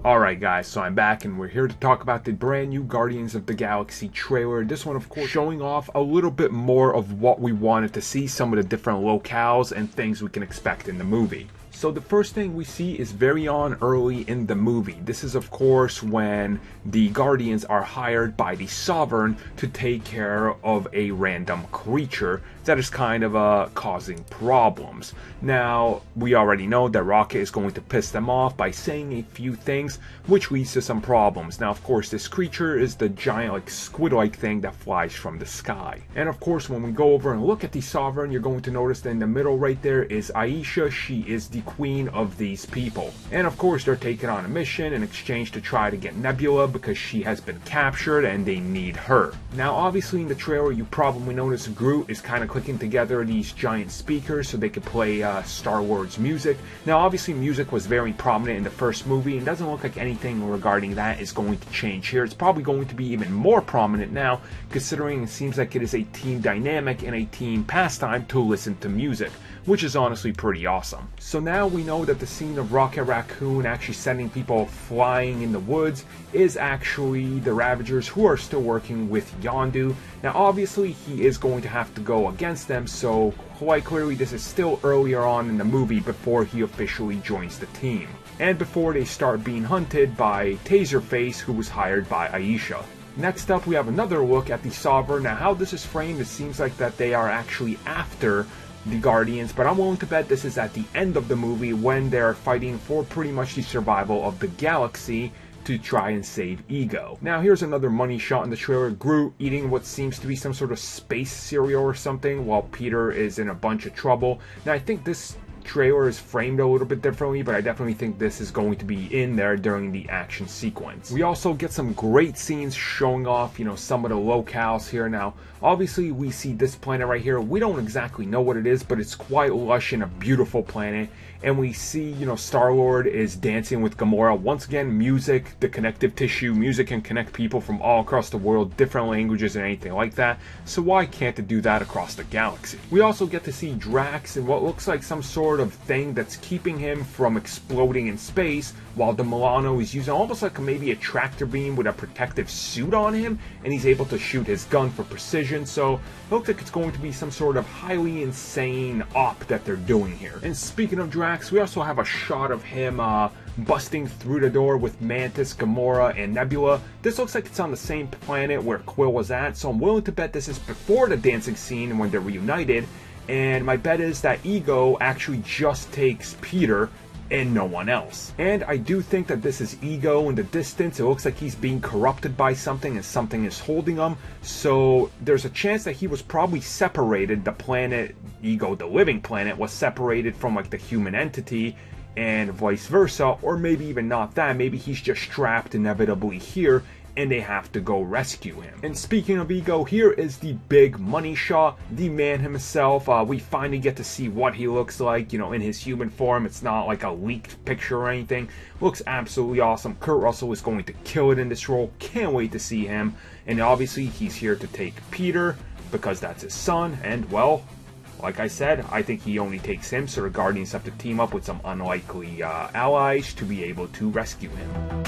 Alright guys, so I'm back and we're here to talk about the brand new Guardians of the Galaxy trailer. This one of course showing off a little bit more of what we wanted to see, some of the different locales and things we can expect in the movie. So the first thing we see is very early in the movie. This is of course when the Guardians are hired by the Sovereign to take care of a random creature that is kind of causing problems. Now, we already know that Rocket is going to piss them off by saying a few things, which leads to some problems. Now, of course, this creature is the giant, like, squid-like thing that flies from the sky. And of course, when we go over and look at the Sovereign, you're going to notice that in the middle right there is Aisha. She is the queen of these people. And of course, they're taking on a mission in exchange to try to get Nebula because she has been captured and they need her. Now, obviously, in the trailer, you probably noticed Groot is kind of clicking together these giant speakers so they could play Star Wars music. Now obviously music was very prominent in the first movie and doesn't look like anything regarding that is going to change here. It's probably going to be even more prominent now, considering it seems like it is a team dynamic and a team pastime to listen to music, which is honestly pretty awesome. So now we know that the scene of Rocket Raccoon actually sending people flying in the woods is actually the Ravagers who are still working with Yondu. Now obviously he is going to have to go against them, so quite clearly this is still earlier on in the movie before he officially joins the team. And before they start being hunted by Taserface, who was hired by Aisha. Next up we have another look at the Sovereign. Now how this is framed, it seems like that they are actually after the Guardians, but I'm willing to bet this is at the end of the movie when they're fighting for pretty much the survival of the galaxy to try and save Ego. Now here's another money shot in the trailer. Groot eating what seems to be some sort of space cereal or something while Peter is in a bunch of trouble. Now I think this trailer is framed a little bit differently, but I definitely think this is going to be in there during the action sequence. We also get some great scenes showing off, some of the locales here. Now obviously we see this planet right here. We don't exactly know what it is, but it's quite lush and a beautiful planet. And we see, Star-Lord is dancing with Gamora. Once again, music, the connective tissue. Music can connect people from all across the world, different languages and anything like that. So why can't it do that across the galaxy? We also get to see Drax in what looks like some sort of thing that's keeping him from exploding in space, while the Milano is using almost like maybe a tractor beam with a protective suit on him, and he's able to shoot his gun for precision. So it looks like it's going to be some sort of highly insane op that they're doing here. And speaking of Drax, we also have a shot of him busting through the door with Mantis, Gamora, and Nebula. This looks like it's on the same planet where Quill was at, so I'm willing to bet this is before the dancing scene when they're reunited. And my bet is that Ego actually just takes Peter and no one else. And I do think that this is Ego in the distance. It looks like he's being corrupted by something and something is holding him. So there's a chance that he was probably separated. The planet, Ego, the living planet, was separated from like the human entity and vice versa. Or maybe even not that. Maybe he's just trapped inevitably here and they have to go rescue him. And speaking of Ego, here is the big money shot, the man himself. We finally get to see what he looks like, in his human form. It's not like a leaked picture or anything. Looks absolutely awesome. Kurt Russell is going to kill it in this role. Can't wait to see him. And obviously he's here to take Peter because that's his son. And well, like I said, I think he only takes him, so the Guardians have to team up with some unlikely allies to be able to rescue him.